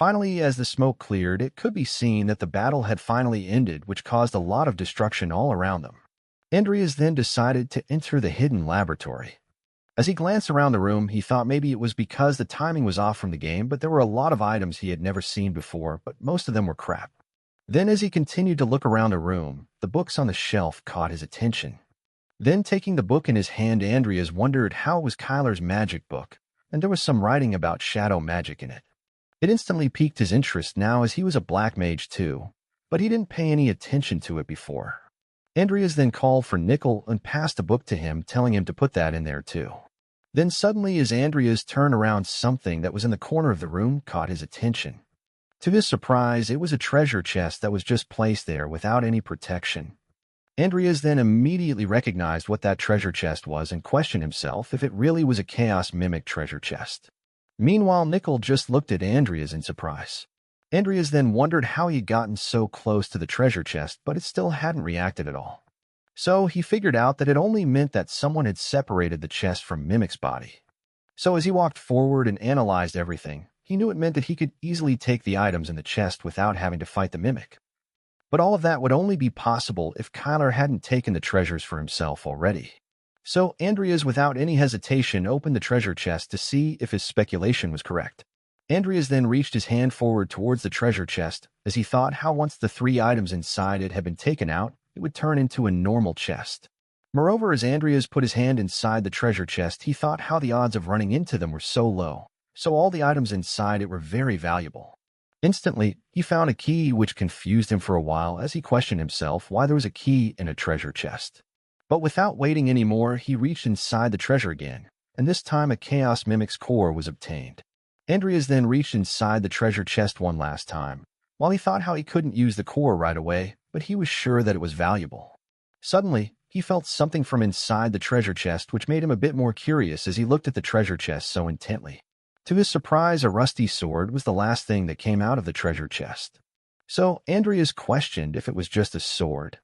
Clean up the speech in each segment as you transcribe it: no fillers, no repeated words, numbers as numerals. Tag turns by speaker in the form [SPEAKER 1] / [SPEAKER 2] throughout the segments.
[SPEAKER 1] Finally, as the smoke cleared, it could be seen that the battle had finally ended, which caused a lot of destruction all around them. Andreas then decided to enter the hidden laboratory. As he glanced around the room, he thought maybe it was because the timing was off from the game, but there were a lot of items he had never seen before, but most of them were crap. Then as he continued to look around the room, the books on the shelf caught his attention. Then taking the book in his hand, Andreas wondered how it was Kyler's magic book, and there was some writing about shadow magic in it. It instantly piqued his interest now as he was a black mage too, but he didn't pay any attention to it before. Andreas then called for Nickel and passed the book to him, telling him to put that in there too. Then suddenly as Andreas turned around, something that was in the corner of the room caught his attention. To his surprise, it was a treasure chest that was just placed there without any protection. Andreas then immediately recognized what that treasure chest was and questioned himself if it really was a chaos mimic treasure chest. Meanwhile, Nickel just looked at Andreas in surprise. Andreas then wondered how he had gotten so close to the treasure chest, but it still hadn't reacted at all. So he figured out that it only meant that someone had separated the chest from Mimic's body. So as he walked forward and analyzed everything, he knew it meant that he could easily take the items in the chest without having to fight the Mimic. But all of that would only be possible if Kyler hadn't taken the treasures for himself already. So Andreas, without any hesitation, opened the treasure chest to see if his speculation was correct. Andreas then reached his hand forward towards the treasure chest, as he thought how once the 3 items inside it had been taken out, it would turn into a normal chest. Moreover, as Andreas put his hand inside the treasure chest, he thought how the odds of running into them were so low, so all the items inside it were very valuable. Instantly, he found a key, which confused him for a while as he questioned himself why there was a key in a treasure chest. But without waiting any more, he reached inside the treasure again, and this time a Chaos Mimic's core was obtained. Andreas then reached inside the treasure chest one last time. While he thought how he couldn't use the core right away, but he was sure that it was valuable. Suddenly, he felt something from inside the treasure chest, which made him a bit more curious as he looked at the treasure chest so intently. To his surprise, a rusty sword was the last thing that came out of the treasure chest. So Andreas questioned if it was just a sword.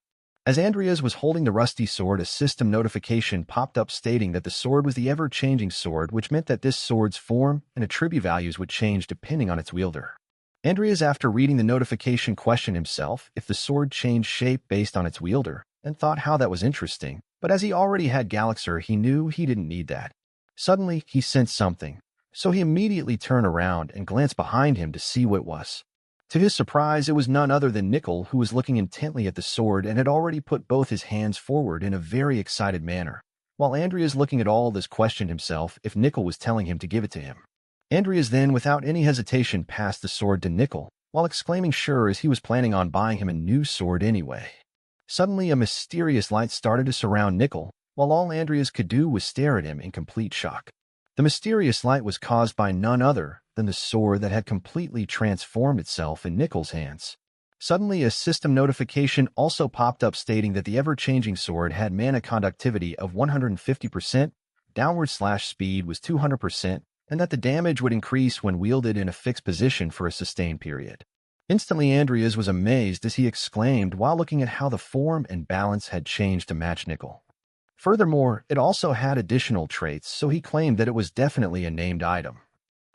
[SPEAKER 1] As Andreas was holding the rusty sword, a system notification popped up stating that the sword was the ever-changing sword, which meant that this sword's form and attribute values would change depending on its wielder. Andreas, after reading the notification, questioned himself if the sword changed shape based on its wielder, and thought how that was interesting, but as he already had Galaxer, he knew he didn't need that. Suddenly, he sensed something, so he immediately turned around and glanced behind him to see what it was. To his surprise, it was none other than Nickel, who was looking intently at the sword and had already put both his hands forward in a very excited manner. While Andreas, looking at all this, questioned himself if Nickel was telling him to give it to him. Andreas then, without any hesitation, passed the sword to Nickel, while exclaiming sure, as he was planning on buying him a new sword anyway. Suddenly, a mysterious light started to surround Nickel, while all Andreas could do was stare at him in complete shock. The mysterious light was caused by none other than the sword that had completely transformed itself in Nickel's hands. Suddenly, a system notification also popped up stating that the ever-changing sword had mana conductivity of 150%, downward/speed was 200%, and that the damage would increase when wielded in a fixed position for a sustained period. Instantly, Andreas was amazed as he exclaimed while looking at how the form and balance had changed to match Nickel. Furthermore, it also had additional traits, so he claimed that it was definitely a named item.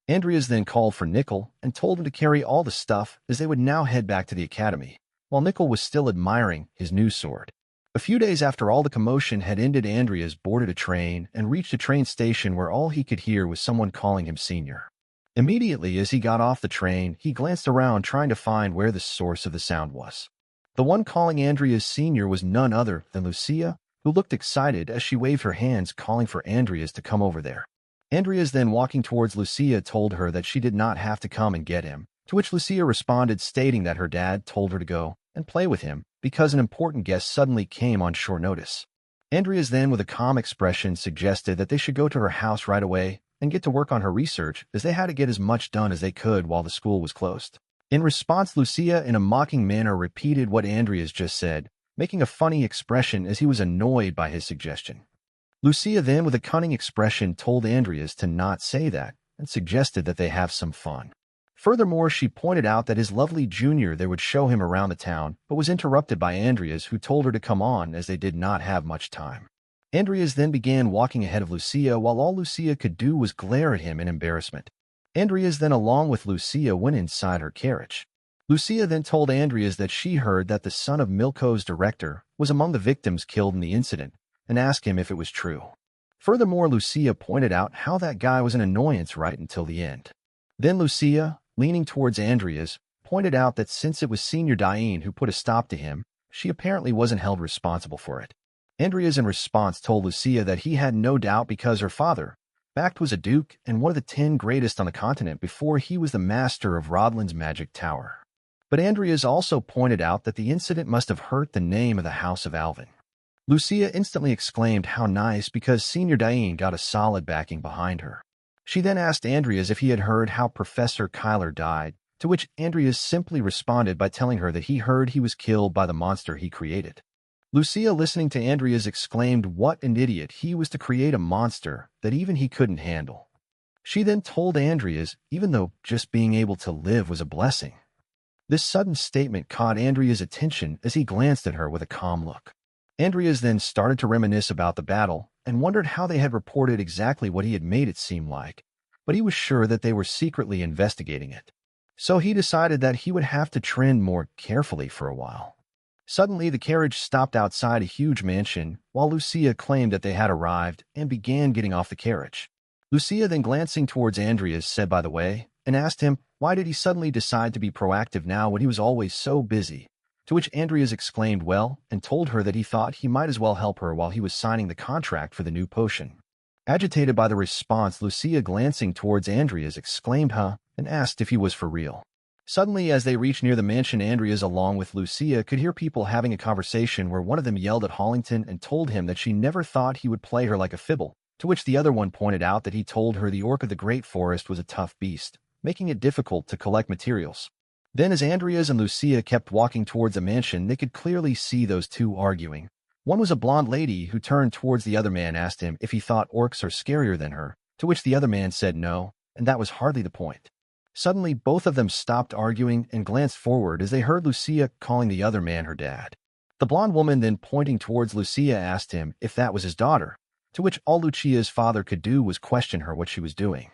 [SPEAKER 1] Andreas then called for Nickel and told him to carry all the stuff, as they would now head back to the academy, while Nickel was still admiring his new sword. A few days after all the commotion had ended, Andreas boarded a train and reached a train station where all he could hear was someone calling him senior. Immediately as he got off the train, he glanced around trying to find where the source of the sound was. The one calling Andreas senior was none other than Lucia, who looked excited as she waved her hands, calling for Andreas to come over there. Andreas then, walking towards Lucia, told her that she did not have to come and get him, to which Lucia responded stating that her dad told her to go and play with him because an important guest suddenly came on short notice. Andreas then, with a calm expression, suggested that they should go to her house right away and get to work on her research, as they had to get as much done as they could while the school was closed. In response, Lucia, in a mocking manner, repeated what Andreas just said, making a funny expression as he was annoyed by his suggestion. Lucia then, with a cunning expression, told Andreas to not say that and suggested that they have some fun. Furthermore, she pointed out that his lovely junior there would show him around the town, but was interrupted by Andreas, who told her to come on as they did not have much time. Andreas then began walking ahead of Lucia, while all Lucia could do was glare at him in embarrassment. Andreas then, along with Lucia, went inside her carriage. Lucia then told Andreas that she heard that the son of Milko's director was among the victims killed in the incident and asked him if it was true. Furthermore, Lucia pointed out how that guy was an annoyance right until the end. Then Lucia, leaning towards Andreas, pointed out that since it was Senior Diane who put a stop to him, she apparently wasn't held responsible for it. Andreas in response told Lucia that he had no doubt because her father, Bact, was a duke and one of the 10 greatest on the continent before he was the master of Rodlin's magic tower. But Andreas also pointed out that the incident must have hurt the name of the House of Alvin. Lucia instantly exclaimed how nice because Senior Diane got a solid backing behind her. She then asked Andreas if he had heard how Professor Kyler died, to which Andreas simply responded by telling her that he heard he was killed by the monster he created. Lucia, listening to Andreas, exclaimed what an idiot he was to create a monster that even he couldn't handle. She then told Andreas even though just being able to live was a blessing. This sudden statement caught Andreas' attention as he glanced at her with a calm look. Andreas then started to reminisce about the battle and wondered how they had reported exactly what he had made it seem like, but he was sure that they were secretly investigating it. So he decided that he would have to tread more carefully for a while. Suddenly, the carriage stopped outside a huge mansion while Lucia claimed that they had arrived and began getting off the carriage. Lucia then, glancing towards Andreas, said by the way, and asked him why did he suddenly decide to be proactive now when he was always so busy, to which Andreas exclaimed well and told her that he thought he might as well help her while he was signing the contract for the new potion. Agitated by the response, Lucia, glancing towards Andreas, exclaimed huh, and asked if he was for real. Suddenly, as they reached near the mansion, Andreas, along with Lucia, could hear people having a conversation where one of them yelled at Hollington and told him that she never thought he would play her like a fibble, to which the other one pointed out that he told her the orc of the Great Forest was a tough beast, making it difficult to collect materials. Then, as Andreas and Lucia kept walking towards the mansion, they could clearly see those two arguing. One was a blonde lady who turned towards the other man, asked him if he thought orcs are scarier than her, to which the other man said no, and that was hardly the point. Suddenly, both of them stopped arguing and glanced forward as they heard Lucia calling the other man her dad. The blonde woman then, pointing towards Lucia, asked him if that was his daughter, to which all Lucia's father could do was question her what she was doing.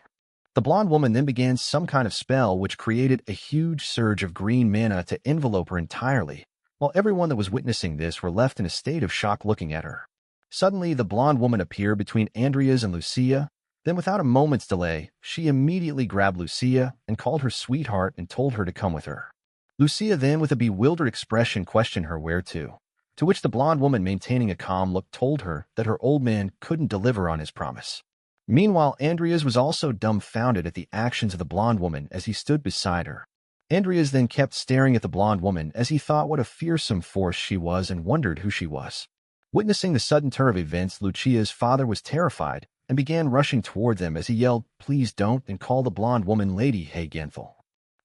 [SPEAKER 1] The blonde woman then began some kind of spell which created a huge surge of green mana to envelope her entirely, while everyone that was witnessing this were left in a state of shock looking at her. Suddenly, the blonde woman appeared between Andreas and Lucia. Then, without a moment's delay, she immediately grabbed Lucia and called her sweetheart and told her to come with her. Lucia then, with a bewildered expression, questioned her where to which the blonde woman, maintaining a calm look, told her that her old man couldn't deliver on his promise. Meanwhile, Andreas was also dumbfounded at the actions of the blonde woman as he stood beside her. Andreas then kept staring at the blonde woman as he thought what a fearsome force she was and wondered who she was. Witnessing the sudden turn of events, Lucia's father was terrified and began rushing toward them as he yelled, "Please don't," and called the blonde woman Lady Hagenthal.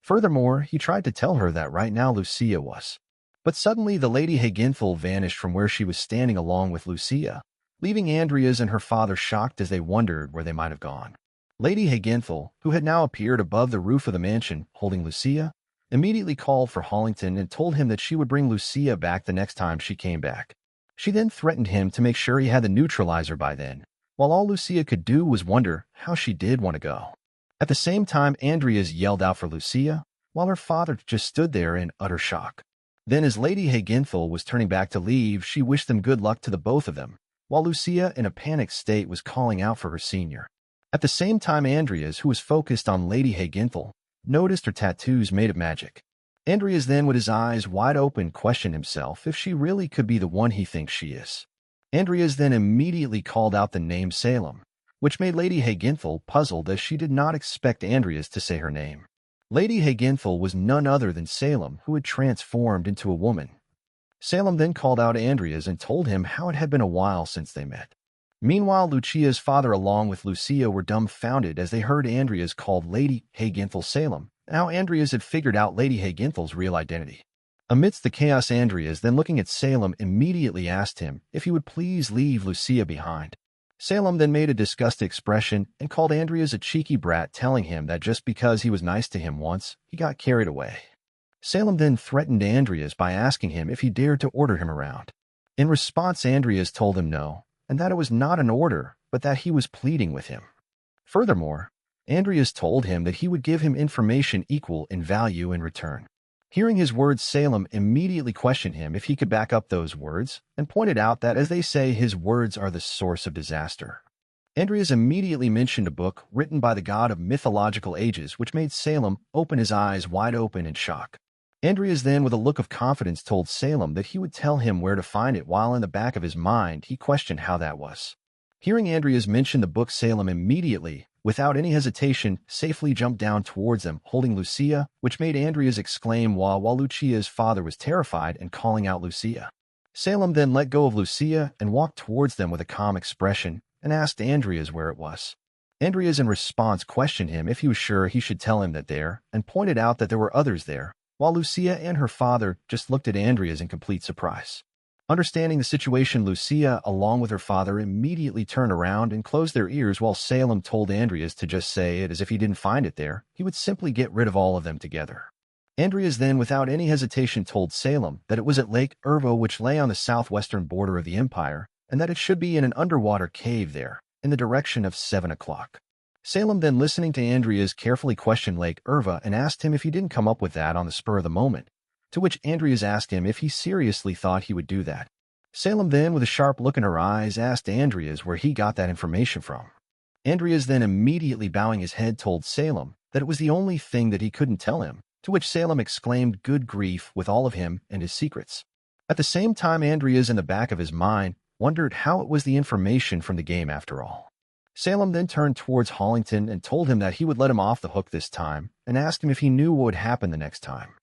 [SPEAKER 1] Furthermore, he tried to tell her that right now Lucia was. But suddenly the Lady Hagenthal vanished from where she was standing along with Lucia, leaving Andreas and her father shocked as they wondered where they might have gone. Lady Hagenthal, who had now appeared above the roof of the mansion holding Lucia, immediately called for Hollington and told him that she would bring Lucia back the next time she came back. She then threatened him to make sure he had the neutralizer by then, while all Lucia could do was wonder how she did want to go. At the same time, Andreas yelled out for Lucia, while her father just stood there in utter shock. Then, as Lady Hagenthal was turning back to leave, she wished them good luck to the both of them, while Lucia, in a panicked state, was calling out for her senior. At the same time, Andreas, who was focused on Lady Hagenthal, noticed her tattoos made of magic. Andreas then, with his eyes wide open, questioned himself if she really could be the one he thinks she is. Andreas then immediately called out the name Salem, which made Lady Hagenthal puzzled as she did not expect Andreas to say her name. Lady Hagenthal was none other than Salem, who had transformed into a woman. Salem then called out Andreas and told him how it had been a while since they met. Meanwhile, Lucia's father along with Lucia were dumbfounded as they heard Andreas called Lady Hagenthal Salem, and how Andreas had figured out Lady Hagenthal's real identity. Amidst the chaos, Andreas, then looking at Salem, immediately asked him if he would please leave Lucia behind. Salem then made a disgusted expression and called Andreas a cheeky brat, telling him that just because he was nice to him once, he got carried away. Salem then threatened Andreas by asking him if he dared to order him around. In response, Andreas told him no, and that it was not an order, but that he was pleading with him. Furthermore, Andreas told him that he would give him information equal in value in return. Hearing his words, Salem immediately questioned him if he could back up those words and pointed out that, as they say, his words are the source of disaster. Andreas immediately mentioned a book written by the god of mythological ages, which made Salem open his eyes wide open in shock. Andreas then, with a look of confidence, told Salem that he would tell him where to find it, while in the back of his mind he questioned how that was. Hearing Andreas mention the book, Salem immediately, without any hesitation, safely jumped down towards them, holding Lucia, which made Andreas exclaim while Lucia's father was terrified and calling out Lucia. Salem then let go of Lucia and walked towards them with a calm expression and asked Andreas where it was. Andreas in response questioned him if he was sure he should tell him that there, and pointed out that there were others there, while Lucia and her father just looked at Andreas in complete surprise. Understanding the situation, Lucia, along with her father, immediately turned around and closed their ears, while Salem told Andreas to just say it, as if he didn't find it there, he would simply get rid of all of them together. Andreas then, without any hesitation, told Salem that it was at Lake Ervo, which lay on the southwestern border of the empire, and that it should be in an underwater cave there, in the direction of 7 o'clock. Salem then, listening to Andreas, carefully questioned Lake Erva and asked him if he didn't come up with that on the spur of the moment, to which Andreas asked him if he seriously thought he would do that. Salem then, with a sharp look in her eyes, asked Andreas where he got that information from. Andreas then, immediately bowing his head, told Salem that it was the only thing that he couldn't tell him, to which Salem exclaimed, "Good grief," with all of him and his secrets. At the same time, Andreas, in the back of his mind, wondered how it was the information from the game after all. Salem then turned towards Hollington and told him that he would let him off the hook this time, and asked him if he knew what would happen the next time.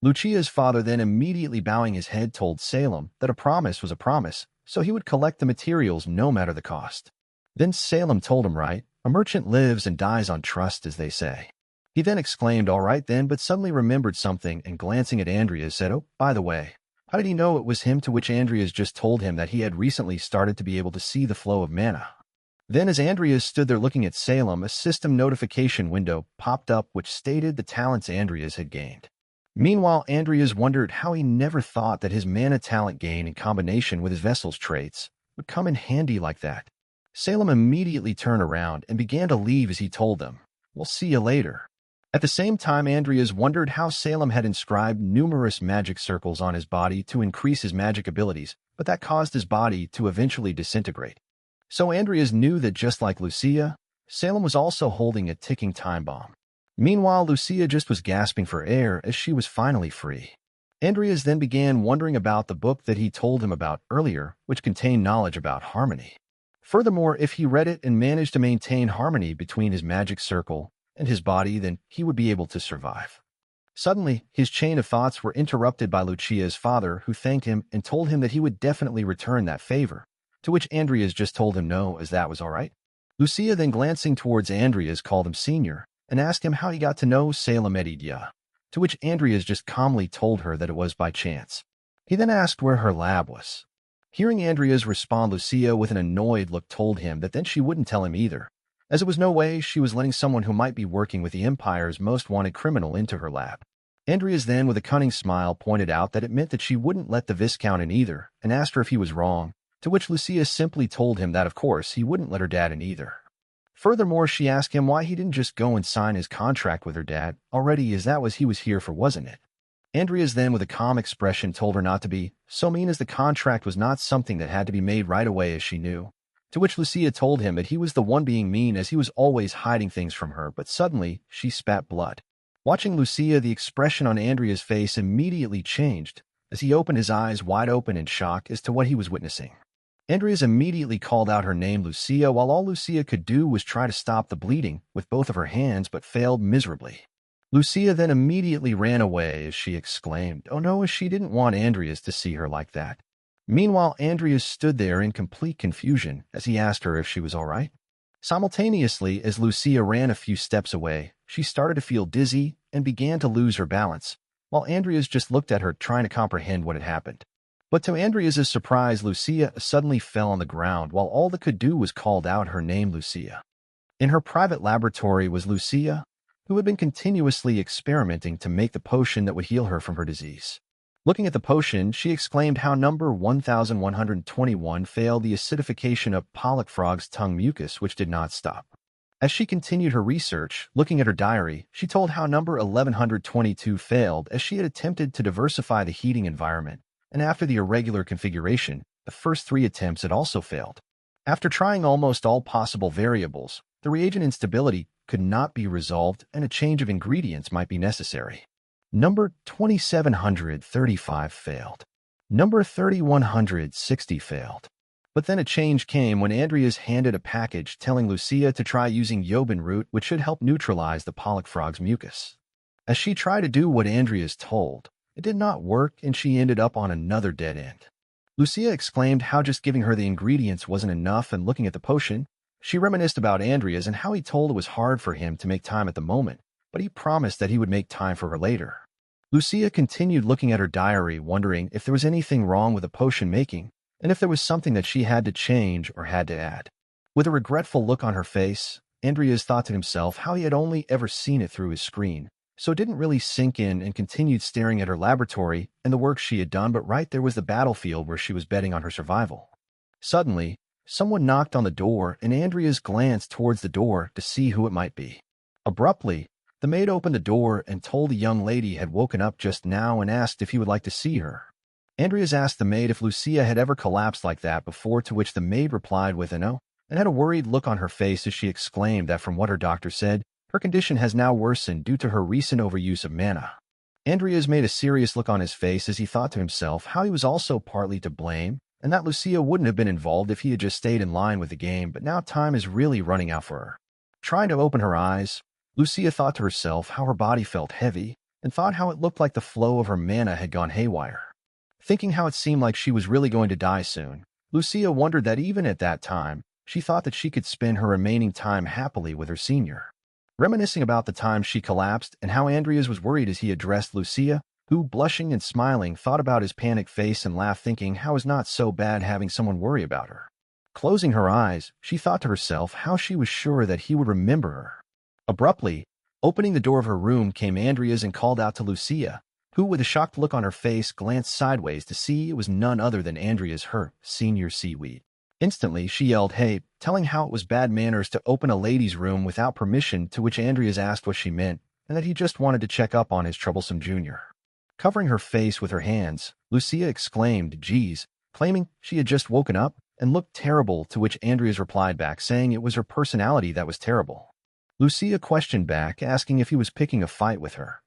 [SPEAKER 1] Lucia's father then, immediately bowing his head, told Salem that a promise was a promise, so he would collect the materials no matter the cost. Then Salem told him, "Right, a merchant lives and dies on trust, as they say." He then exclaimed, "All right then," but suddenly remembered something and, glancing at Andreas, said, "Oh, by the way, how did he know it was him?" To which Andreas just told him that he had recently started to be able to see the flow of mana. Then, as Andreas stood there looking at Salem, a system notification window popped up which stated the talents Andreas had gained. Meanwhile, Andreas wondered how he never thought that his mana talent gain in combination with his vessel's traits would come in handy like that. Salem immediately turned around and began to leave as he told them, "We'll see you later." At the same time, Andreas wondered how Salem had inscribed numerous magic circles on his body to increase his magic abilities, but that caused his body to eventually disintegrate. So Andreas knew that, just like Lucia, Salem was also holding a ticking time bomb. Meanwhile, Lucia just was gasping for air as she was finally free. Andreas then began wondering about the book that he told him about earlier, which contained knowledge about harmony. Furthermore, if he read it and managed to maintain harmony between his magic circle and his body, then he would be able to survive. Suddenly, his chain of thoughts were interrupted by Lucia's father, who thanked him and told him that he would definitely return that favor, to which Andreas just told him no, as that was all right. Lucia then, glancing towards Andreas, called him senior and asked him how he got to know Isekai'd, to which Andreas just calmly told her that it was by chance. He then asked where her lab was. Hearing Andreas respond, Lucia, with an annoyed look, told him that then she wouldn't tell him either, as it was no way she was letting someone who might be working with the Empire's most wanted criminal into her lab. Andreas then, with a cunning smile, pointed out that it meant that she wouldn't let the Viscount in either, and asked her if he was wrong, to which Lucia simply told him that, of course, he wouldn't let her dad in either. Furthermore, she asked him why he didn't just go and sign his contract with her dad already, as that was he was here for, wasn't it? Andreas then, with a calm expression, told her not to be so mean, as the contract was not something that had to be made right away, as she knew. To which Lucia told him that he was the one being mean, as he was always hiding things from her, but suddenly she spat blood. Watching Lucia, the expression on Andreas' face immediately changed as he opened his eyes wide open in shock as to what he was witnessing. Andreas immediately called out her name, Lucia, while all Lucia could do was try to stop the bleeding with both of her hands, but failed miserably. Lucia then immediately ran away as she exclaimed, "Oh no," as she didn't want Andreas to see her like that. Meanwhile, Andreas stood there in complete confusion as he asked her if she was all right. Simultaneously, as Lucia ran a few steps away, she started to feel dizzy and began to lose her balance, while Andreas just looked at her, trying to comprehend what had happened. But to Andreas' surprise, Lucia suddenly fell on the ground, while all that could do was called out her name, Lucia. In her private laboratory was Lucia, who had been continuously experimenting to make the potion that would heal her from her disease. Looking at the potion, she exclaimed how number 1121 failed the acidification of Pollock Frog's tongue mucus, which did not stop. As she continued her research, looking at her diary, she told how number 1122 failed as she had attempted to diversify the heating environment, and after the irregular configuration, the first 3 attempts had also failed. After trying almost all possible variables, the reagent instability could not be resolved and a change of ingredients might be necessary. Number 2735 failed. Number 3160 failed. But then a change came when Andreas handed a package telling Lucia to try using Yobin root, which should help neutralize the pollock frog's mucus. As she tried to do what Andreas told, it did not work and she ended up on another dead end. Lucia exclaimed how just giving her the ingredients wasn't enough, and looking at the potion, she reminisced about Andreas and how he told it was hard for him to make time at the moment, but he promised that he would make time for her later. Lucia continued looking at her diary, wondering if there was anything wrong with the potion making, and if there was something that she had to change or had to add. With a regretful look on her face, Andreas thought to himself how he had only ever seen it through his screen, so it didn't really sink in, and continued staring at her laboratory and the work she had done, but right there was the battlefield where she was betting on her survival. Suddenly, someone knocked on the door and Andreas glanced towards the door to see who it might be. Abruptly, the maid opened the door and told the young lady had woken up just now and asked if he would like to see her. Andreas asked the maid if Lucia had ever collapsed like that before, to which the maid replied with a no, and had a worried look on her face as she exclaimed that from what her doctor said, her condition has now worsened due to her recent overuse of mana. Andreas made a serious look on his face as he thought to himself how he was also partly to blame, and that Lucia wouldn't have been involved if he had just stayed in line with the game, but now time is really running out for her. Trying to open her eyes, Lucia thought to herself how her body felt heavy, and thought how it looked like the flow of her mana had gone haywire. Thinking how it seemed like she was really going to die soon, Lucia wondered that even at that time, she thought that she could spend her remaining time happily with her senior. Reminiscing about the time she collapsed and how Andreas was worried as he addressed Lucia, who, blushing and smiling, thought about his panicked face and laughed, thinking how it was not so bad having someone worry about her. Closing her eyes, she thought to herself how she was sure that he would remember her. Abruptly, opening the door of her room came Andreas and called out to Lucia, who, with a shocked look on her face, glanced sideways to see it was none other than Andreas, her senior seaweed. Instantly, she yelled, "Hey," telling how it was bad manners to open a lady's room without permission, to which Andreas asked what she meant, and that he just wanted to check up on his troublesome junior. Covering her face with her hands, Lucia exclaimed, "Geez," claiming she had just woken up and looked terrible, to which Andreas replied back saying it was her personality that was terrible. Lucia questioned back, asking if he was picking a fight with her.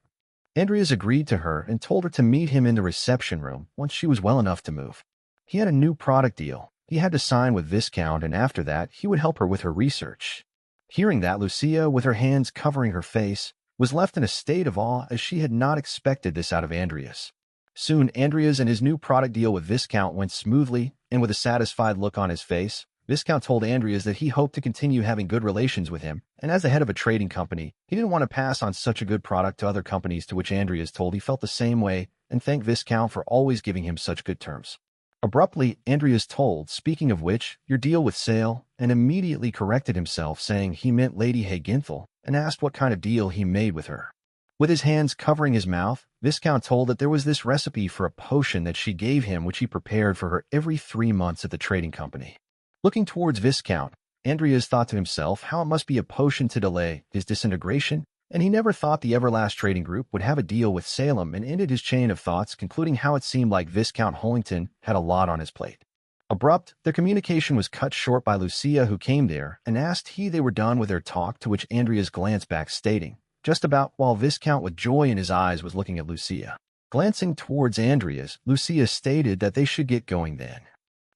[SPEAKER 1] Andreas agreed to her and told her to meet him in the reception room once she was well enough to move. He had a new product deal he had to sign with Viscount, and after that, he would help her with her research. Hearing that, Lucia, with her hands covering her face, was left in a state of awe as she had not expected this out of Andreas. Soon, Andreas and his new product deal with Viscount went smoothly, and with a satisfied look on his face, Viscount told Andreas that he hoped to continue having good relations with him, and as the head of a trading company, he didn't want to pass on such a good product to other companies, to which Andreas told he felt the same way and thanked Viscount for always giving him such good terms. Abruptly, Andreas told, "Speaking of which, your deal with Sale," and immediately corrected himself, saying he meant Lady Haginthal, and asked what kind of deal he made with her. With his hands covering his mouth, Viscount told that there was this recipe for a potion that she gave him, which he prepared for her every 3 months at the trading company. Looking towards Viscount, Andreas thought to himself how it must be a potion to delay his disintegration, and he never thought the Everlast Trading Group would have a deal with Salem, and ended his chain of thoughts, concluding how it seemed like Viscount Hollington had a lot on his plate. Abrupt, their communication was cut short by Lucia, who came there and asked they were done with their talk, to which Andreas glanced back, stating, "Just about," while Viscount with joy in his eyes was looking at Lucia. Glancing towards Andreas, Lucia stated that they should get going then.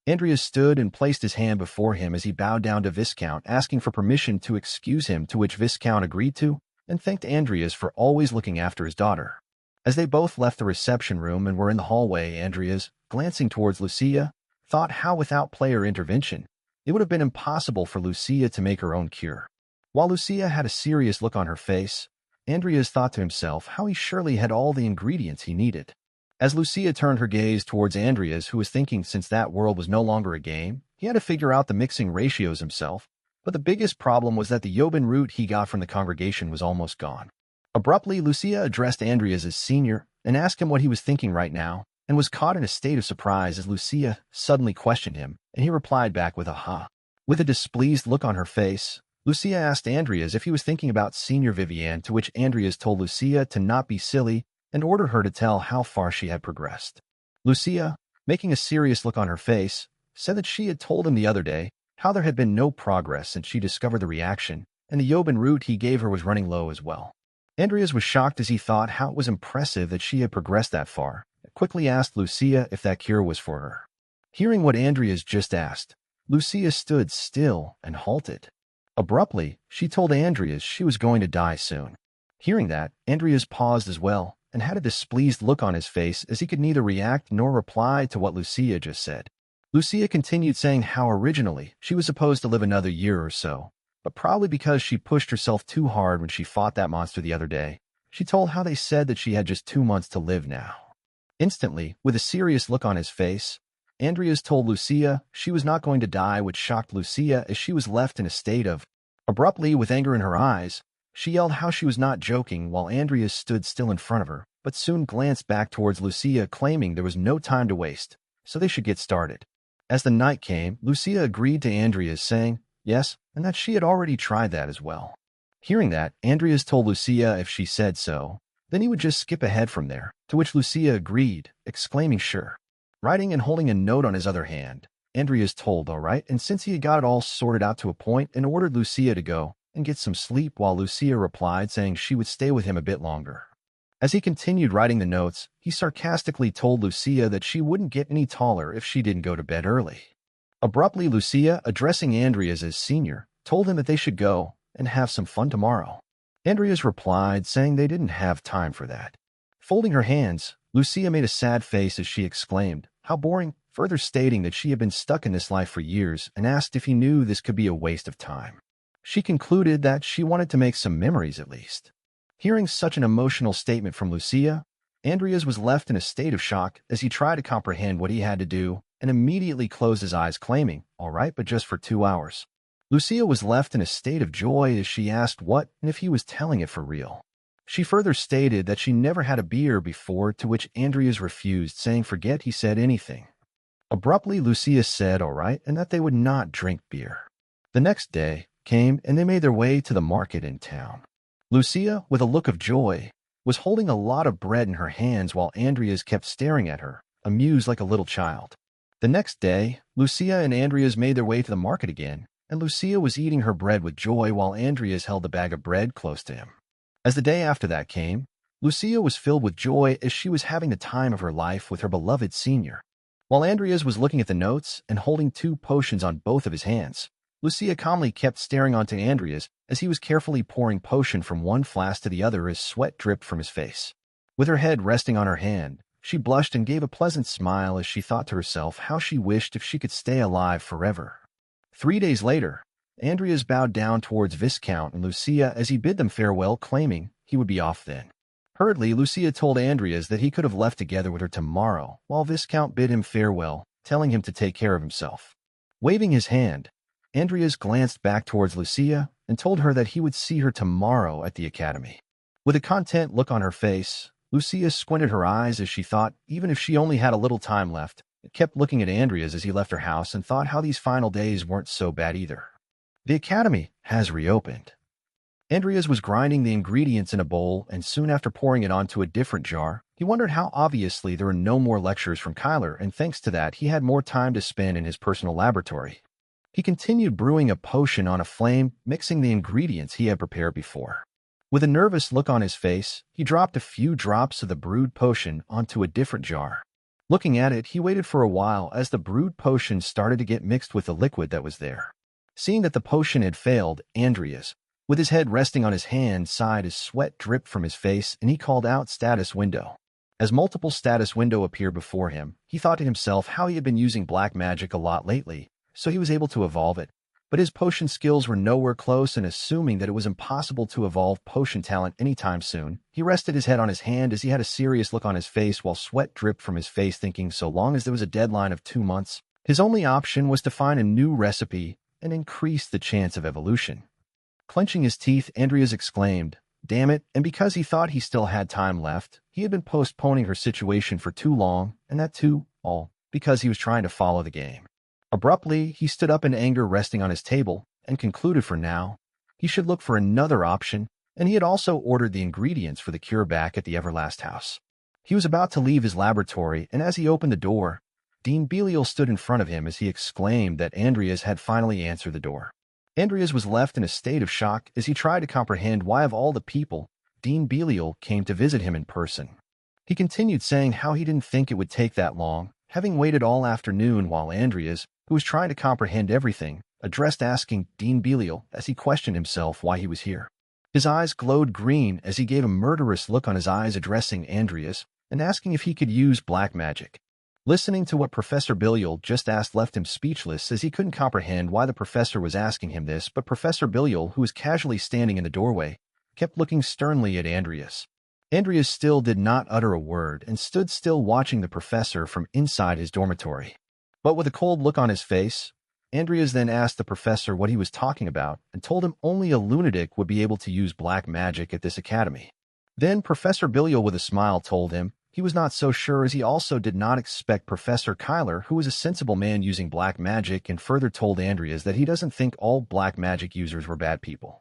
[SPEAKER 1] Andreas stood and placed his hand before him as he bowed down to Viscount, asking for permission to excuse him, to which Viscount agreed to, and thanked Andreas for always looking after his daughter. As they both left the reception room and were in the hallway, Andreas, glancing towards Lucia, thought how without player intervention, it would have been impossible for Lucia to make her own cure. While Lucia had a serious look on her face, Andreas thought to himself how he surely had all the ingredients he needed. As Lucia turned her gaze towards Andreas, who was thinking since that world was no longer a game, he had to figure out the mixing ratios himself, but the biggest problem was that the Yobin root he got from the congregation was almost gone. Abruptly, Lucia addressed Andreas as senior and asked him what he was thinking right now, and was caught in a state of surprise as Lucia suddenly questioned him, and he replied back with a "ha." With a displeased look on her face, Lucia asked Andreas if he was thinking about Senior Vivienne, to which Andreas told Lucia to not be silly and ordered her to tell how far she had progressed. Lucia, making a serious look on her face, said that she had told him the other day how there had been no progress since she discovered the reaction, and the Yoban root he gave her was running low as well. Andreas was shocked as he thought how it was impressive that she had progressed that far, and quickly asked Lucia if that cure was for her. Hearing what Andreas just asked, Lucia stood still and halted. Abruptly, she told Andreas she was going to die soon. Hearing that, Andreas paused as well and had a displeased look on his face as he could neither react nor reply to what Lucia just said. Lucia continued saying how originally she was supposed to live another year or so, but probably because she pushed herself too hard when she fought that monster the other day, she told how they said that she had just 2 months to live now. Instantly, with a serious look on his face, Andreas told Lucia she was not going to die, which shocked Lucia as she was left in a state of. Abruptly, with anger in her eyes, she yelled how she was not joking while Andreas stood still in front of her, but soon glanced back towards Lucia, claiming there was no time to waste, so they should get started. As the night came, Lucia agreed to Andreas, saying yes, and that she had already tried that as well. Hearing that, Andreas told Lucia if she said so, then he would just skip ahead from there, to which Lucia agreed, exclaiming sure. Writing and holding a note on his other hand, Andreas told all right, and since he had got it all sorted out to a point, and ordered Lucia to go and get some sleep, while Lucia replied saying she would stay with him a bit longer. As he continued writing the notes, he sarcastically told Lucia that she wouldn't get any taller if she didn't go to bed early. Abruptly, Lucia, addressing Andreas as senior, told him that they should go and have some fun tomorrow. Andreas replied, saying they didn't have time for that. Folding her hands, Lucia made a sad face as she exclaimed, "How boring," further stating that she had been stuck in this life for years and asked if he knew this could be a waste of time. She concluded that she wanted to make some memories at least. Hearing such an emotional statement from Lucia, Andreas was left in a state of shock as he tried to comprehend what he had to do and immediately closed his eyes, claiming, "All right, but just for 2 hours." Lucia was left in a state of joy as she asked what and if he was telling it for real. She further stated that she never had a beer before, to which Andreas refused, saying forget he said anything. Abruptly, Lucia said all right and that they would not drink beer. The next day came and they made their way to the market in town. Lucia, with a look of joy, was holding a lot of bread in her hands while Andreas kept staring at her, amused like a little child. The next day, Lucia and Andreas made their way to the market again, and Lucia was eating her bread with joy while Andreas held the bag of bread close to him. As the day after that came, Lucia was filled with joy as she was having the time of her life with her beloved senior. While Andreas was looking at the notes and holding 2 potions on both of his hands, Lucia calmly kept staring onto Andreas as he was carefully pouring potion from one flask to the other as sweat dripped from his face. With her head resting on her hand, she blushed and gave a pleasant smile as she thought to herself how she wished if she could stay alive forever. 3 days later, Andreas bowed down towards Viscount and Lucia as he bid them farewell, claiming he would be off then. Hurriedly, Lucia told Andreas that he could have left together with her tomorrow, while Viscount bid him farewell, telling him to take care of himself. Waving his hand, Andreas glanced back towards Lucia and told her that he would see her tomorrow at the academy. With a content look on her face, Lucia squinted her eyes as she thought even if she only had a little time left, and kept looking at Andreas as he left her house and thought how these final days weren't so bad either. The academy has reopened. Andreas was grinding the ingredients in a bowl, and soon after pouring it onto a different jar, he wondered how obviously there were no more lectures from Kyler, and thanks to that he had more time to spend in his personal laboratory. He continued brewing a potion on a flame, mixing the ingredients he had prepared before. With a nervous look on his face, he dropped a few drops of the brewed potion onto a different jar. Looking at it, he waited for a while as the brewed potion started to get mixed with the liquid that was there. Seeing that the potion had failed, Andreas, with his head resting on his hand, sighed as sweat dripped from his face, and he called out status window. As multiple status window appeared before him, he thought to himself how he had been using black magic a lot lately, so he was able to evolve it. But his potion skills were nowhere close, and assuming that it was impossible to evolve potion talent anytime soon, he rested his head on his hand as he had a serious look on his face while sweat dripped from his face, thinking so long as there was a deadline of 2 months, his only option was to find a new recipe and increase the chance of evolution. Clenching his teeth, Andreas exclaimed, "Damn it," and because he thought he still had time left, he had been postponing her situation for too long, and that too, all because he was trying to follow the game. Abruptly, he stood up in anger, resting on his table, and concluded for now He should look for another option, and he had also ordered the ingredients for the cure back at the Everlast house. He was about to leave his laboratory, and as he opened the door, Dean Belial stood in front of him as he exclaimed that Andreas had finally answered the door. Andreas was left in a state of shock as he tried to comprehend why of all the people, Dean Belial came to visit him in person. He continued saying how he didn't think it would take that long, having waited all afternoon while Andreas, who was trying to comprehend everything, addressed asking Dean Belial as he questioned himself why he was here. His eyes glowed green as he gave a murderous look on his eyes addressing Andreas and asking if he could use black magic. Listening to what Professor Belial just asked left him speechless as he couldn't comprehend why the professor was asking him this, but Professor Belial, who was casually standing in the doorway, kept looking sternly at Andreas. Andreas still did not utter a word and stood still watching the professor from inside his dormitory. But with a cold look on his face, Andreas then asked the professor what he was talking about and told him only a lunatic would be able to use black magic at this academy. Then Professor Belial with a smile told him he was not so sure, as he also did not expect Professor Kyler, who was a sensible man, using black magic, and further told Andreas that he doesn't think all black magic users were bad people.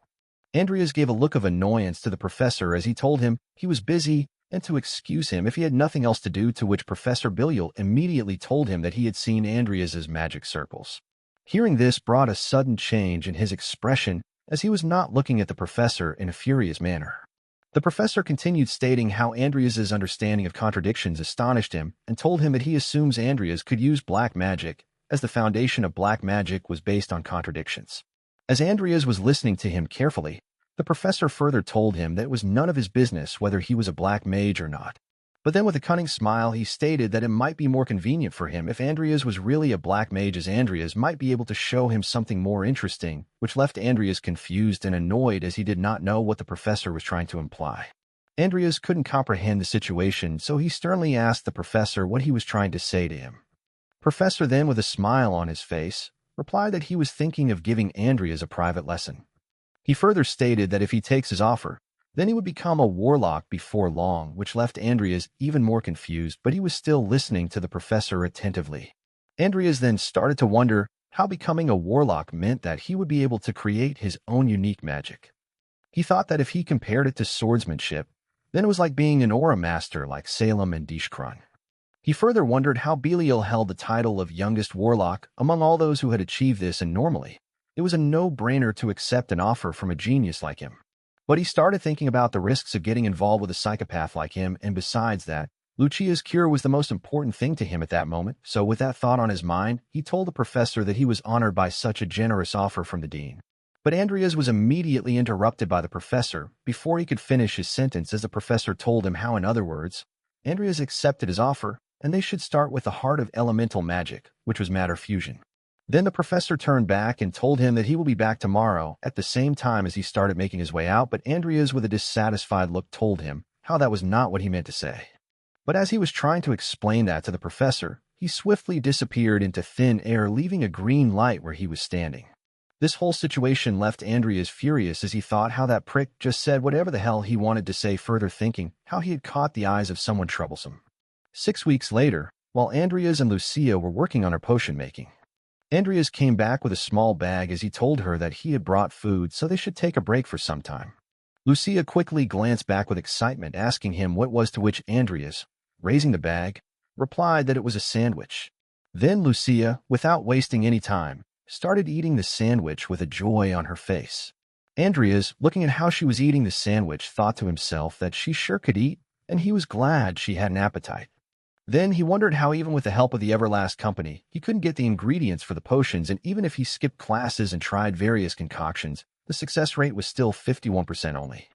[SPEAKER 1] Andreas gave a look of annoyance to the professor as he told him he was busy and to excuse him if he had nothing else to do, to which Professor Belial immediately told him that he had seen Andreas's magic circles. Hearing this brought a sudden change in his expression as he was not looking at the professor in a furious manner. The professor continued stating how Andreas's understanding of contradictions astonished him and told him that he assumes Andreas could use black magic, as the foundation of black magic was based on contradictions. As Andreas was listening to him carefully, the professor further told him that it was none of his business whether he was a black mage or not. But then with a cunning smile he stated that it might be more convenient for him if Andreas was really a black mage, as Andreas might be able to show him something more interesting, which left Andreas confused and annoyed as he did not know what the professor was trying to imply. Andreas couldn't comprehend the situation, so he sternly asked the professor what he was trying to say to him. Professor then, with a smile on his face, replied that he was thinking of giving Andreas a private lesson. He further stated that if he takes his offer, then he would become a warlock before long, which left Andreas even more confused, but he was still listening to the professor attentively. Andreas then started to wonder how becoming a warlock meant that he would be able to create his own unique magic. He thought that if he compared it to swordsmanship, then it was like being an aura master like Salem and Dishkran. He further wondered how Belial held the title of youngest warlock among all those who had achieved this, and normally, it was a no-brainer to accept an offer from a genius like him. But he started thinking about the risks of getting involved with a psychopath like him, and besides that, Lucia's cure was the most important thing to him at that moment, so with that thought on his mind, he told the professor that he was honored by such a generous offer from the dean. But Andreas was immediately interrupted by the professor before he could finish his sentence, as the professor told him how, in other words, Andreas accepted his offer, and they should start with the heart of elemental magic, which was matter fusion. Then the professor turned back and told him that he will be back tomorrow at the same time as he started making his way out, but Andreas, with a dissatisfied look, told him how that was not what he meant to say. But as he was trying to explain that to the professor, he swiftly disappeared into thin air, leaving a green light where he was standing. This whole situation left Andreas furious as he thought how that prick just said whatever the hell he wanted to say, further thinking how he had caught the eyes of someone troublesome. 6 weeks later, while Andreas and Lucia were working on her potion making, Andreas came back with a small bag as he told her that he had brought food, so they should take a break for some time. Lucia quickly glanced back with excitement, asking him what was, to which Andreas, raising the bag, replied that it was a sandwich. Then Lucia, without wasting any time, started eating the sandwich with a joy on her face. Andreas, looking at how she was eating the sandwich, thought to himself that she sure could eat, and he was glad she had an appetite. Then he wondered how, even with the help of the Everlast company, he couldn't get the ingredients for the potions, and even if he skipped classes and tried various concoctions, the success rate was still 51% only.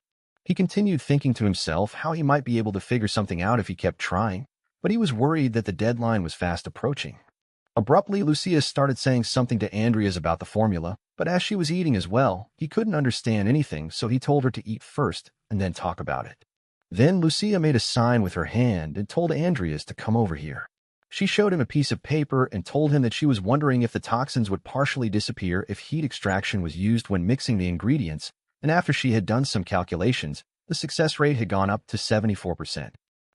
[SPEAKER 1] He continued thinking to himself how he might be able to figure something out if he kept trying, but he was worried that the deadline was fast approaching. Abruptly, Lucia started saying something to Andreas about the formula, but as she was eating as well, he couldn't understand anything, so he told her to eat first and then talk about it. Then Lucia made a sign with her hand and told Andreas to come over here. She showed him a piece of paper and told him that she was wondering if the toxins would partially disappear if heat extraction was used when mixing the ingredients, and after she had done some calculations, the success rate had gone up to 74%.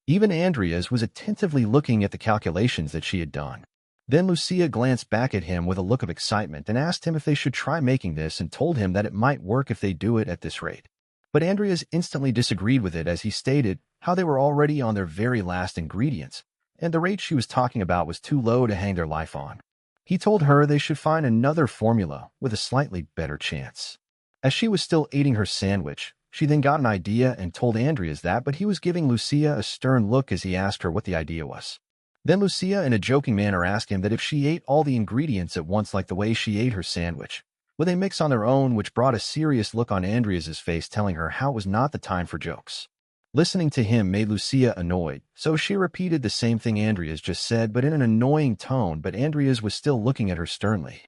[SPEAKER 1] Even Andreas was attentively looking at the calculations that she had done. Then Lucia glanced back at him with a look of excitement and asked him if they should try making this and told him that it might work if they do it at this rate. But Andreas instantly disagreed with it as he stated how they were already on their very last ingredients, and the rate she was talking about was too low to hang their life on. He told her they should find another formula with a slightly better chance. As she was still eating her sandwich, she then got an idea and told Andreas that, but he was giving Lucia a stern look as he asked her what the idea was. Then Lucia in a joking manner asked him that if she ate all the ingredients at once like the way she ate her sandwich, would they mix on their own, which brought a serious look on Andreas's face, telling her how it was not the time for jokes. Listening to him made Lucia annoyed, so she repeated the same thing Andreas just said but in an annoying tone, but Andreas was still looking at her sternly.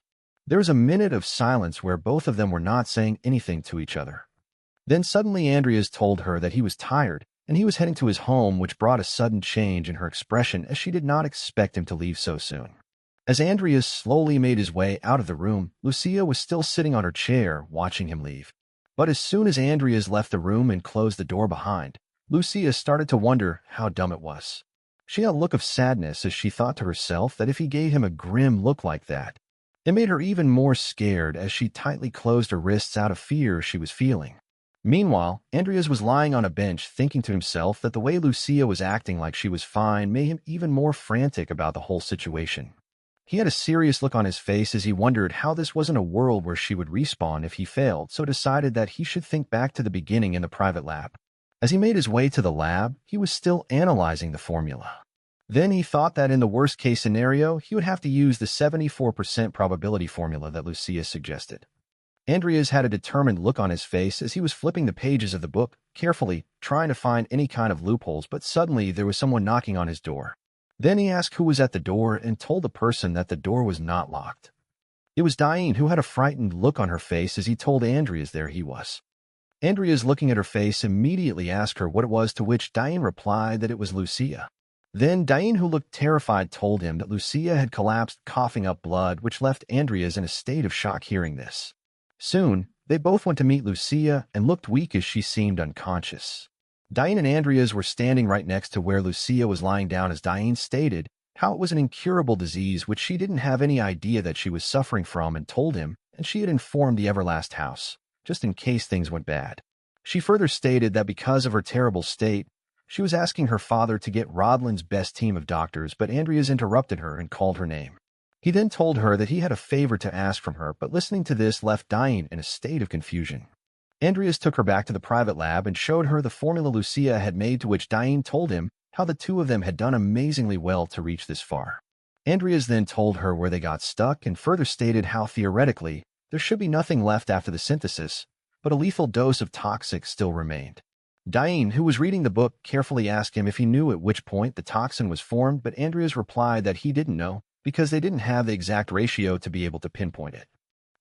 [SPEAKER 1] There was a minute of silence where both of them were not saying anything to each other. Then suddenly Andreas told her that he was tired and he was heading to his home, which brought a sudden change in her expression as she did not expect him to leave so soon. As Andreas slowly made his way out of the room, Lucia was still sitting on her chair, watching him leave. But as soon as Andreas left the room and closed the door behind, Lucia started to wonder how dumb it was. She had a look of sadness as she thought to herself that if he gave him a grim look like that, it made her even more scared as she tightly closed her wrists out of fear she was feeling. Meanwhile, Andreas was lying on a bench thinking to himself that the way Lucia was acting like she was fine made him even more frantic about the whole situation. He had a serious look on his face as he wondered how this wasn't a world where she would respawn if he failed, so decided that he should think back to the beginning in the private lab. As he made his way to the lab, he was still analyzing the formula. Then he thought that in the worst-case scenario, he would have to use the 74% probability formula that Lucia suggested. Andreas had a determined look on his face as he was flipping the pages of the book, carefully trying to find any kind of loopholes, but suddenly there was someone knocking on his door. Then he asked who was at the door and told the person that the door was not locked. It was Diane, who had a frightened look on her face as he told Andreas there he was. Andreas, looking at her face, immediately asked her what it was, to which Diane replied that it was Lucia. Then Diane, who looked terrified, told him that Lucia had collapsed, coughing up blood, which left Andreas in a state of shock hearing this. Soon, they both went to meet Lucia and looked weak as she seemed unconscious. Diane and Andreas were standing right next to where Lucia was lying down as Diane stated how it was an incurable disease which she didn't have any idea that she was suffering from, and told him, and she had informed the Everlast House, just in case things went bad. She further stated that because of her terrible state, she was asking her father to get Rodland's best team of doctors, but Andreas interrupted her and called her name. He then told her that he had a favor to ask from her, but listening to this left Diane in a state of confusion. Andreas took her back to the private lab and showed her the formula Lucia had made, to which Diane told him how the two of them had done amazingly well to reach this far. Andreas then told her where they got stuck and further stated how theoretically there should be nothing left after the synthesis, but a lethal dose of toxic still remained. Diane, who was reading the book, carefully asked him if he knew at which point the toxin was formed, but Andreas replied that he didn't know, because they didn't have the exact ratio to be able to pinpoint it.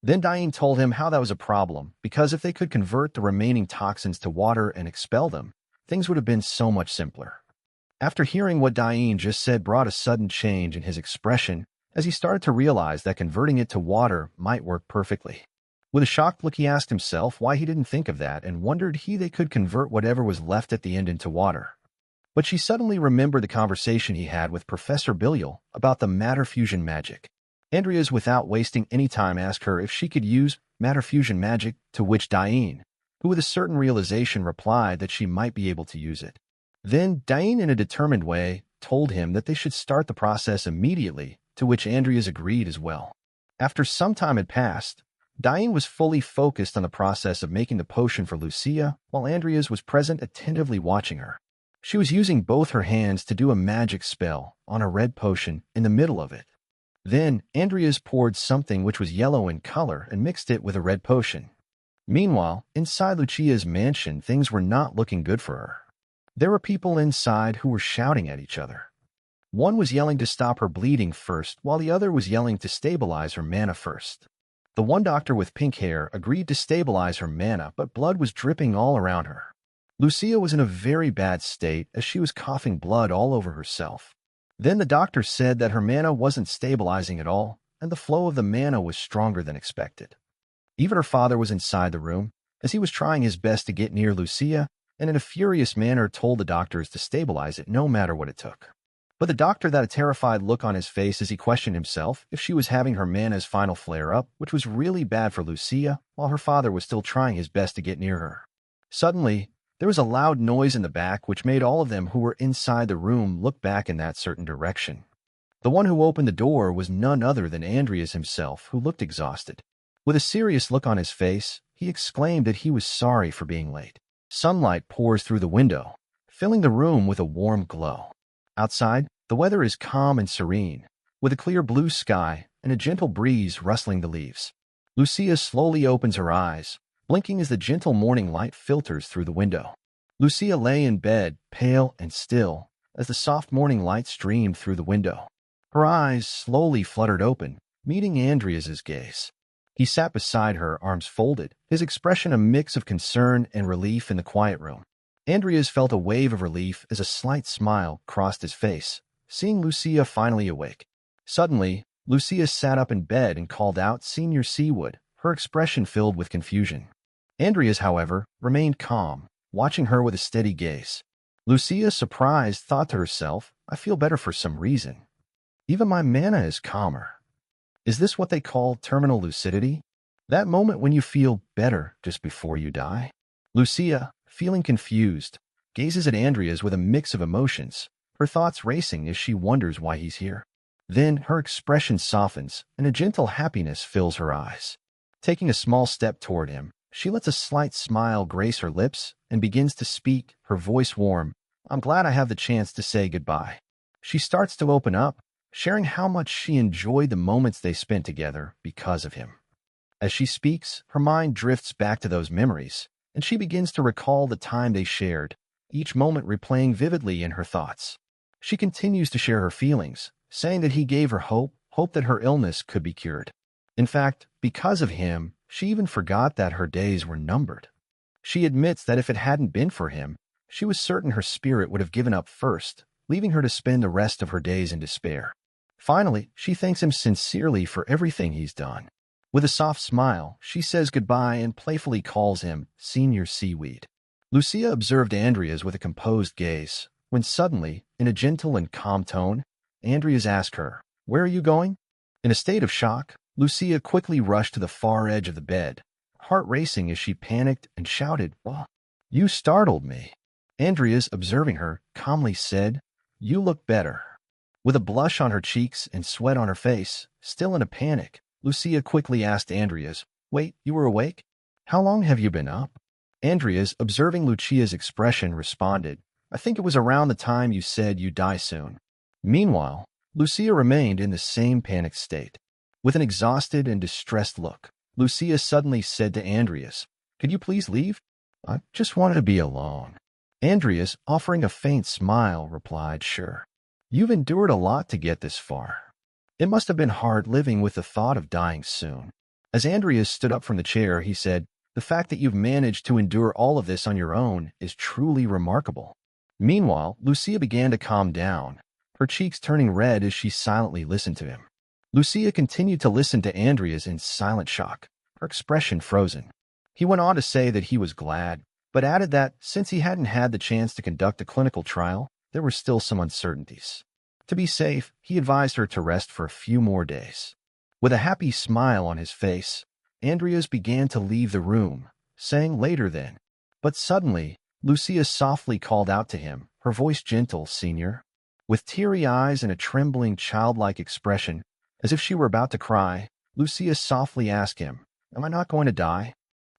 [SPEAKER 1] Then Diane told him how that was a problem, because if they could convert the remaining toxins to water and expel them, things would have been so much simpler. After hearing what Diane just said brought a sudden change in his expression as he started to realize that converting it to water might work perfectly. With a shocked look, he asked himself why he didn't think of that and wondered they could convert whatever was left at the end into water. But she suddenly remembered the conversation he had with Professor Bilial about the matter fusion magic. Andreas, without wasting any time, asked her if she could use matter fusion magic, to which Diane, who with a certain realization replied that she might be able to use it. Then Diane, in a determined way, told him that they should start the process immediately, to which Andreas agreed as well. After some time had passed, Diane was fully focused on the process of making the potion for Lucia, while Andreas was present, attentively watching her. She was using both her hands to do a magic spell on a red potion in the middle of it. Then Andreas poured something which was yellow in color and mixed it with a red potion. Meanwhile, inside Lucia's mansion, things were not looking good for her. There were people inside who were shouting at each other. One was yelling to stop her bleeding first, while the other was yelling to stabilize her mana first. The one doctor with pink hair agreed to stabilize her mana, but blood was dripping all around her. Lucia was in a very bad state as she was coughing blood all over herself. Then the doctor said that her mana wasn't stabilizing at all, and the flow of the mana was stronger than expected. Even her father was inside the room, as he was trying his best to get near Lucia, and in a furious manner told the doctors to stabilize it no matter what it took. But the doctor had a terrified look on his face as he questioned himself if she was having her mana's final flare-up, which was really bad for Lucia, while her father was still trying his best to get near her. Suddenly, there was a loud noise in the back which made all of them who were inside the room look back in that certain direction. The one who opened the door was none other than Andreas himself, who looked exhausted. With a serious look on his face, he exclaimed that he was sorry for being late. Sunlight pours through the window, filling the room with a warm glow. Outside, the weather is calm and serene, with a clear blue sky and a gentle breeze rustling the leaves. Lucia slowly opens her eyes, blinking as the gentle morning light filters through the window. Lucia lay in bed, pale and still, as the soft morning light streamed through the window. Her eyes slowly fluttered open, meeting Andreas's gaze. He sat beside her, arms folded, his expression a mix of concern and relief in the quiet room. Andreas felt a wave of relief as a slight smile crossed his face, seeing Lucia finally awake. Suddenly, Lucia sat up in bed and called out Senior Seawood, her expression filled with confusion. Andreas, however, remained calm, watching her with a steady gaze. Lucia, surprised, thought to herself, I feel better for some reason. Even my mana is calmer. Is this what they call terminal lucidity? That moment when you feel better just before you die? Lucia, feeling confused, gazes at Andreas with a mix of emotions, her thoughts racing as she wonders why he's here. Then her expression softens, and a gentle happiness fills her eyes. Taking a small step toward him, she lets a slight smile grace her lips and begins to speak, her voice warm. I'm glad I have the chance to say goodbye. She starts to open up, sharing how much she enjoyed the moments they spent together because of him. As she speaks, her mind drifts back to those memories, and she begins to recall the time they shared, each moment replaying vividly in her thoughts. She continues to share her feelings, saying that he gave her hope that her illness could be cured. In fact, because of him, she even forgot that her days were numbered. She admits that if it hadn't been for him, she was certain her spirit would have given up first, leaving her to spend the rest of her days in despair. Finally, she thanks him sincerely for everything he's done. With a soft smile, she says goodbye and playfully calls him Senior Seaweed. Lucia observed Andreas with a composed gaze, when suddenly, in a gentle and calm tone, Andreas asked her, Where are you going? In a state of shock, Lucia quickly rushed to the far edge of the bed, heart racing as she panicked and shouted, "Well, you startled me." Andreas, observing her, calmly said, "You look better." With a blush on her cheeks and sweat on her face, still in a panic, Lucia quickly asked Andreas, "Wait, you were awake? How long have you been up?" Andreas, observing Lucia's expression, responded, "I think it was around the time you said you'd die soon." Meanwhile, Lucia remained in the same panicked state. With an exhausted and distressed look, Lucia suddenly said to Andreas, "Could you please leave? I just wanted to be alone." Andreas, offering a faint smile, replied, "Sure. You've endured a lot to get this far. It must have been hard living with the thought of dying soon." As Andreas stood up from the chair, he said, "The fact that you've managed to endure all of this on your own is truly remarkable." Meanwhile, Lucia began to calm down, her cheeks turning red as she silently listened to him. Lucia continued to listen to Andreas in silent shock, her expression frozen. He went on to say that he was glad, but added that since he hadn't had the chance to conduct a clinical trial, there were still some uncertainties. To be safe, he advised her to rest for a few more days. With a happy smile on his face, Andreas began to leave the room, saying later then. But suddenly, Lucia softly called out to him, her voice gentle, "Senior." With teary eyes and a trembling, childlike expression, as if she were about to cry, Lucia softly asked him, "Am I not going to die?"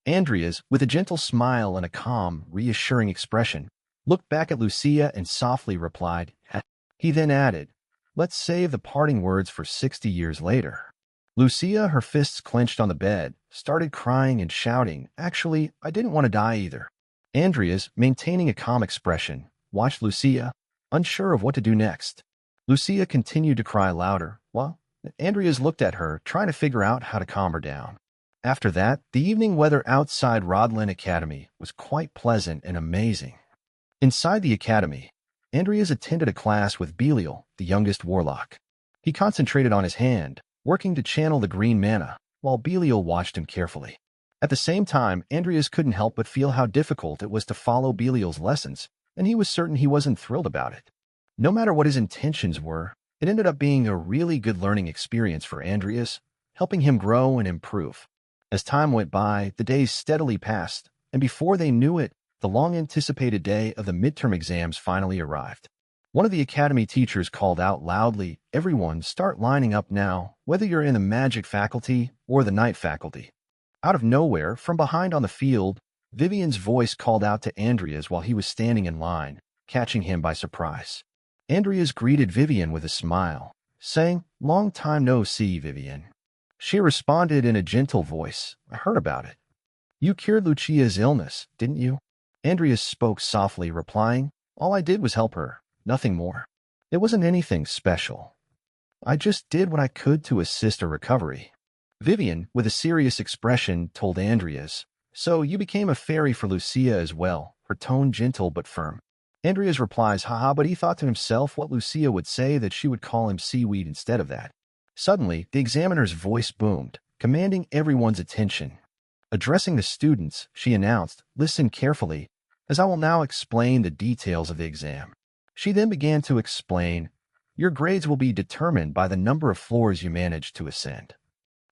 [SPEAKER 1] Andreas, with a gentle smile and a calm, reassuring expression, looked back at Lucia and softly replied, "Heh." He then added, "Let's save the parting words for 60 years later." Lucia, her fists clenched on the bed, started crying and shouting, "Actually, I didn't want to die either." Andreas, maintaining a calm expression, watched Lucia, unsure of what to do next. Lucia continued to cry louder, while Andreas looked at her, trying to figure out how to calm her down. After that, the evening weather outside Rodlin Academy was quite pleasant and amazing. Inside the academy, Andreas attended a class with Belial, the youngest warlock. He concentrated on his hand, working to channel the green mana, while Belial watched him carefully. At the same time, Andreas couldn't help but feel how difficult it was to follow Belial's lessons, and he was certain he wasn't thrilled about it. No matter what his intentions were, it ended up being a really good learning experience for Andreas, helping him grow and improve. As time went by, the days steadily passed, and before they knew it, the long-anticipated day of the midterm exams finally arrived. One of the academy teachers called out loudly, "Everyone, start lining up now, whether you're in the magic faculty or the night faculty." Out of nowhere, from behind on the field, Vivian's voice called out to Andreas while he was standing in line, catching him by surprise. Andreas greeted Vivian with a smile, saying, "Long time no see, Vivian." She responded in a gentle voice, "I heard about it. You cured Lucia's illness, didn't you?" Andreas spoke softly, replying, "All I did was help her. Nothing more. It wasn't anything special. I just did what I could to assist her recovery." Vivian, with a serious expression, told Andreas, "So you became a fairy for Lucia as well," her tone gentle but firm. Andreas replies, "Haha," but he thought to himself what Lucia would say, that she would call him seaweed instead of that. Suddenly, the examiner's voice boomed, commanding everyone's attention. Addressing the students, she announced, "Listen carefully, as I will now explain the details of the exam." She then began to explain, "Your grades will be determined by the number of floors you manage to ascend.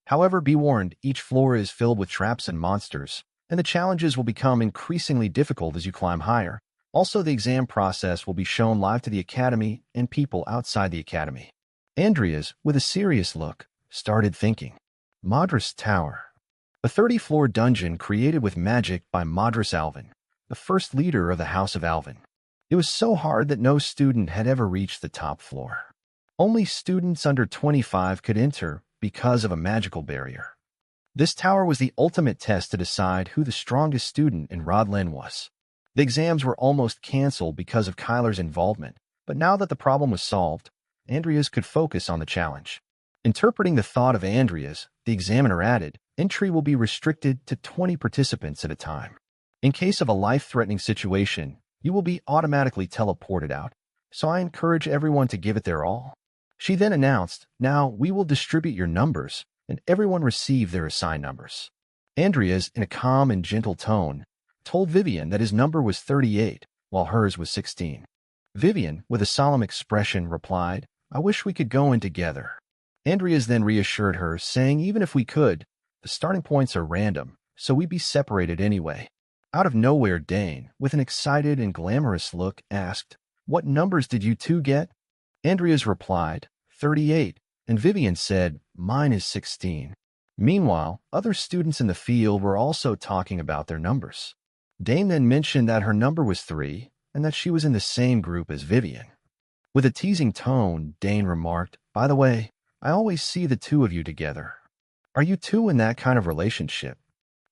[SPEAKER 1] However, be warned, each floor is filled with traps and monsters, and the challenges will become increasingly difficult as you climb higher. Also, the exam process will be shown live to the academy and people outside the academy." Andreas, with a serious look, started thinking. Madras Tower. A 30-floor dungeon created with magic by Madras Alvin, the first leader of the House of Alvin. It was so hard that no student had ever reached the top floor. Only students under 25 could enter because of a magical barrier. This tower was the ultimate test to decide who the strongest student in Rodland was. The exams were almost canceled because of Kyler's involvement, but now that the problem was solved, Andreas could focus on the challenge. Interpreting the thought of Andreas, the examiner added, "Entry will be restricted to 20 participants at a time. In case of a life-threatening situation, you will be automatically teleported out, so I encourage everyone to give it their all." She then announced, "Now we will distribute your numbers, and everyone receive their assigned numbers." Andreas, in a calm and gentle tone, told Vivian that his number was 38, while hers was 16. Vivian, with a solemn expression, replied, "I wish we could go in together." Andreas then reassured her, saying even if we could, the starting points are random, so we'd be separated anyway. Out of nowhere, Dane, with an excited and glamorous look, asked, "What numbers did you two get?" Andreas replied, 38, and Vivian said, "Mine is 16. Meanwhile, other students in the field were also talking about their numbers. Dane then mentioned that her number was 3 and that she was in the same group as Vivian. With a teasing tone, Dane remarked, "By the way, I always see the two of you together. Are you two in that kind of relationship?"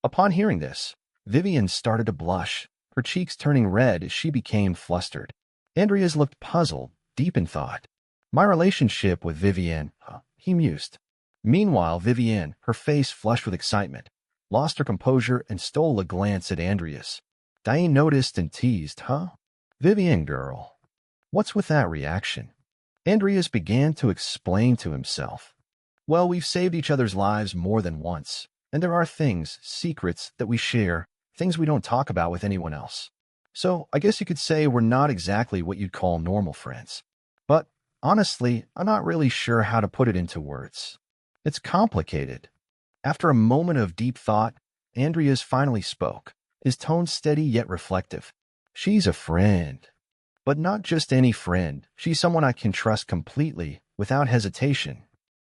[SPEAKER 1] Upon hearing this, Vivian started to blush, her cheeks turning red as she became flustered. Andreas looked puzzled, deep in thought. "My relationship with Vivian," he mused. Meanwhile, Vivian, her face flushed with excitement, lost her composure and stole a glance at Andreas. Diane noticed and teased, "Vivian, girl, what's with that reaction?" Andreas began to explain to himself. "Well, we've saved each other's lives more than once, and there are things, secrets, that we share, things we don't talk about with anyone else. So I guess you could say we're not exactly what you'd call normal friends. But honestly, I'm not really sure how to put it into words. It's complicated." After a moment of deep thought, Andreas finally spoke, his tone steady yet reflective. "She's a friend. But not just any friend. She's someone I can trust completely, without hesitation."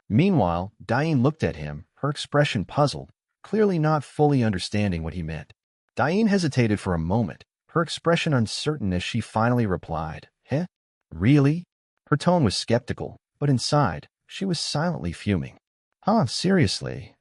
[SPEAKER 1] Meanwhile, Diane looked at him, her expression puzzled, clearly not fully understanding what he meant. Diane hesitated for a moment, her expression uncertain as she finally replied, "Heh? Really?" Her tone was skeptical, but inside, she was silently fuming. Seriously?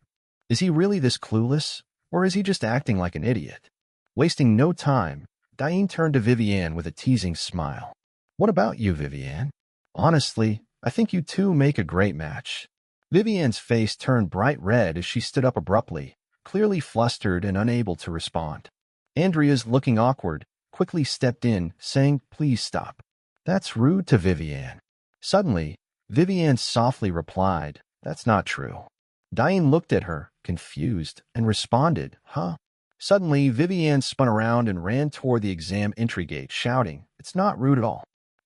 [SPEAKER 1] Is he really this clueless, or is he just acting like an idiot? Wasting no time, Diane turned to Vivian with a teasing smile. "What about you, Vivian? Honestly, I think you two make a great match." Vivian's face turned bright red as she stood up abruptly, clearly flustered and unable to respond. Andreas, looking awkward, quickly stepped in, saying, "Please stop. That's rude to Vivian." Suddenly, Vivian softly replied, "That's not true." Diane looked at her, confused, and responded, Suddenly, Vivian spun around and ran toward the exam entry gate, shouting, "It's not rude at all."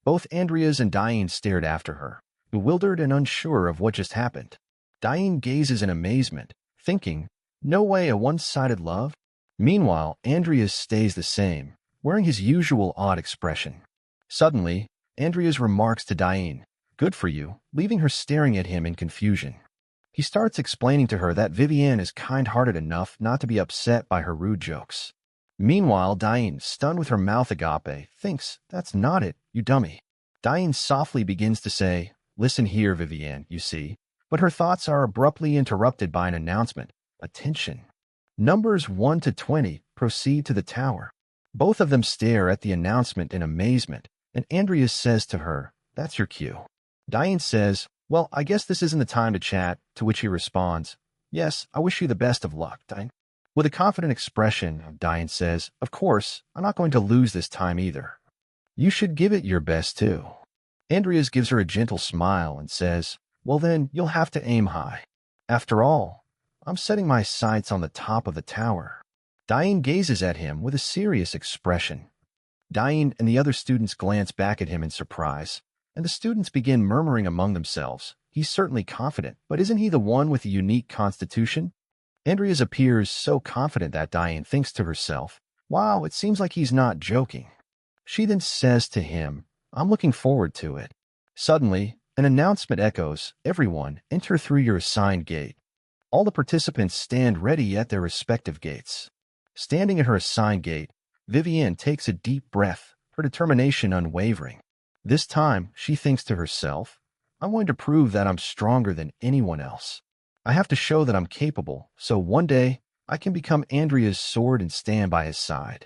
[SPEAKER 1] Both Andreas and Diane stared after her, bewildered and unsure of what just happened. Diane gazes in amazement, thinking, no way, a one-sided love? Meanwhile, Andreas stays the same, wearing his usual odd expression. Suddenly, Andreas remarks to Diane, good for you, leaving her staring at him in confusion. He starts explaining to her that Vivienne is kind-hearted enough not to be upset by her rude jokes. Meanwhile, Diane, stunned with her mouth agape, thinks, that's not it, you dummy. Diane softly begins to say, listen here, Vivienne, you see, but her thoughts are abruptly interrupted by an announcement. Attention. Numbers 1 to 20 proceed to the tower. Both of them stare at the announcement in amazement, and Andreas says to her, that's your cue. Diane says, well, I guess this isn't the time to chat, to which he responds, yes, I wish you the best of luck, Diane. With a confident expression, Diane says, of course, I'm not going to lose this time either. You should give it your best, too. Andreas gives her a gentle smile and says, well then, you'll have to aim high. After all, I'm setting my sights on the top of the tower. Diane gazes at him with a serious expression. Diane and the other students glance back at him in surprise, and the students begin murmuring among themselves. He's certainly confident, but isn't he the one with a unique constitution? Andreas appears so confident that Diane thinks to herself, wow, it seems like he's not joking. She then says to him, I'm looking forward to it. Suddenly, an announcement echoes, everyone, enter through your assigned gate. All the participants stand ready at their respective gates. Standing at her assigned gate, Vivienne takes a deep breath, her determination unwavering. This time, she thinks to herself, I'm going to prove that I'm stronger than anyone else. I have to show that I'm capable, so one day, I can become Andrea's sword and stand by his side.